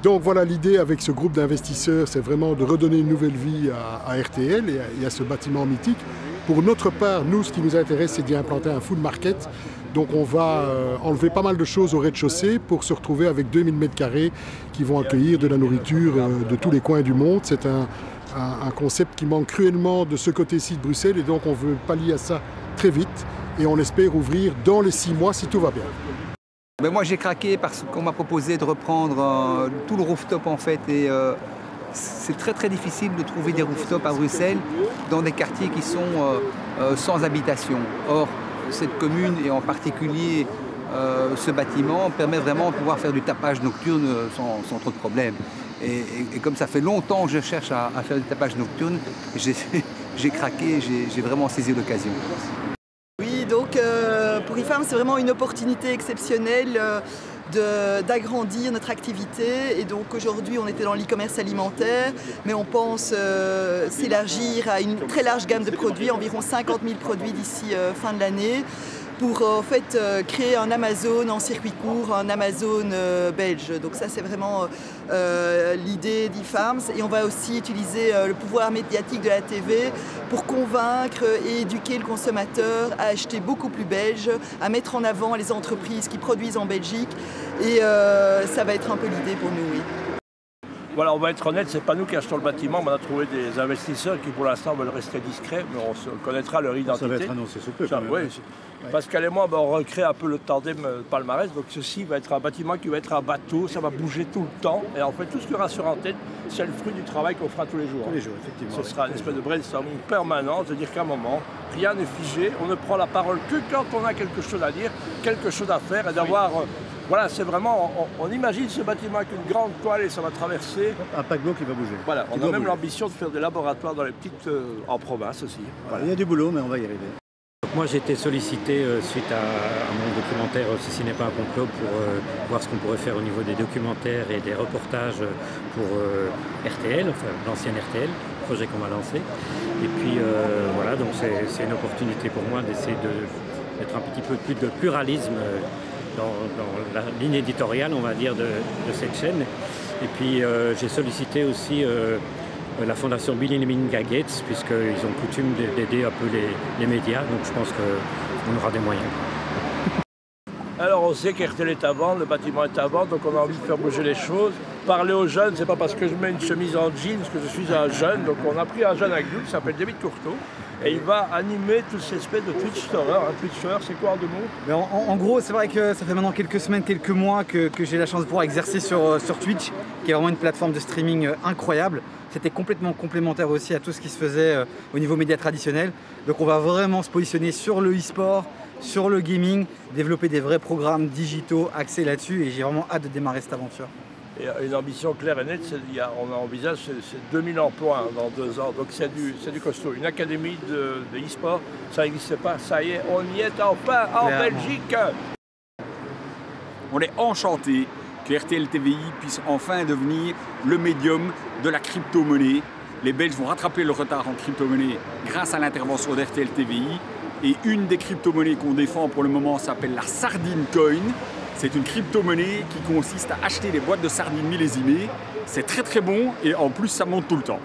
Donc voilà, l'idée avec ce groupe d'investisseurs, c'est vraiment de redonner une nouvelle vie à RTL et à ce bâtiment mythique. Pour notre part, nous, ce qui nous intéresse, c'est d'y implanter un food market. Donc on va enlever pas mal de choses au rez-de-chaussée pour se retrouver avec 2000 m² qui vont accueillir de la nourriture de tous les coins du monde. C'est un concept qui manque cruellement de ce côté-ci de Bruxelles et donc on veut pallier à ça très vite et on espère ouvrir dans les 6 mois si tout va bien. Ben moi j'ai craqué parce qu'on m'a proposé de reprendre tout le rooftop en fait et c'est très difficile de trouver des rooftops à Bruxelles dans des quartiers qui sont sans habitation. Or cette commune et en particulier ce bâtiment permet vraiment de pouvoir faire du tapage nocturne sans trop de problèmes. Et comme ça fait longtemps que je cherche à faire du tapage nocturne, j'ai craqué, j'ai vraiment saisi l'occasion. Oui, donc pour IFARM, c'est vraiment une opportunité exceptionnelle d'agrandir notre activité. Et donc aujourd'hui, on était dans l'e-commerce alimentaire, mais on pense s'élargir à une très large gamme de produits, environ 50 000 produits d'ici fin de l'année, pour en fait créer un Amazon en circuit court, un Amazon belge. Donc ça c'est vraiment l'idée d'IFARM. Et on va aussi utiliser le pouvoir médiatique de la TV pour convaincre et éduquer le consommateur à acheter beaucoup plus belge, à mettre en avant les entreprises qui produisent en Belgique. Et ça va être un peu l'idée pour nous, oui. Voilà, on va être honnête, c'est pas nous qui achetons le bâtiment, mais on a trouvé des investisseurs qui pour l'instant veulent rester discrets, mais on connaîtra leur identité. Ça va être annoncé sous peu. Oui, Pascal et moi, on recrée un peu le tandem palmarès, donc ceci va être un bâtiment qui va être un bateau, ça va bouger tout le temps, et en fait tout ce qu'il y aura sur antenne, c'est le fruit du travail qu'on fera tous les jours. Tous les jours, effectivement. Ce sera une espèce de brainstorming permanent, c'est-à-dire qu'à un moment, rien n'est figé, on ne prend la parole que quand on a quelque chose à dire, quelque chose à faire, et d'avoir... Voilà, c'est vraiment, on imagine ce bâtiment avec une grande toile et ça va traverser. Un paquebot qui va bouger. Voilà, on a même l'ambition de faire des laboratoires dans les petites, en province aussi. Voilà. Il y a du boulot, mais on va y arriver. Moi j'ai été sollicité suite à mon documentaire Ceci n'est pas un complot pour voir ce qu'on pourrait faire au niveau des documentaires et des reportages pour RTL, enfin l'ancienne RTL, projet qu'on va lancer. Et puis voilà, donc c'est une opportunité pour moi d'essayer d'être un petit peu plus de pluralisme dans la ligne éditoriale, on va dire, de cette chaîne. Et puis j'ai sollicité aussi la fondation Bill et Melinda Gates, puisqu'ils ont coutume d'aider un peu les médias, donc je pense qu'on aura des moyens. Alors on sait qu'RTL est à vendre, le bâtiment est à vendre, donc on a envie de faire bouger les choses. Parler aux jeunes, c'est pas parce que je mets une chemise en jeans que je suis un jeune, donc on a pris un jeune avec nous qui s'appelle David Courteau. Et il va animer toute cette espèce de Twitch-Tower. Un Twitch-Tower, c'est quoi en 2 mots? En gros, c'est vrai que ça fait maintenant quelques semaines, quelques mois que j'ai la chance de pouvoir exercer sur Twitch, qui est vraiment une plateforme de streaming incroyable. C'était complètement complémentaire aussi à tout ce qui se faisait au niveau média traditionnel. Donc on va vraiment se positionner sur le e-sport, sur le gaming, développer des vrais programmes digitaux axés là-dessus et j'ai vraiment hâte de démarrer cette aventure. Et une ambition claire et nette, on envisage c'est 2000 emplois dans 2 ans, donc c'est du costaud. Une académie de e-sport, ça n'existait pas, ça y est, on y est enfin en Belgique. On est enchanté que RTL TVI puisse enfin devenir le médium de la crypto-monnaie. Les Belges vont rattraper le retard en crypto-monnaie grâce à l'intervention d'RTL TVI. Et une des crypto-monnaies qu'on défend pour le moment s'appelle la Sardine Coin. C'est une crypto-monnaie qui consiste à acheter des boîtes de sardines millésimées. C'est très bon et en plus ça monte tout le temps.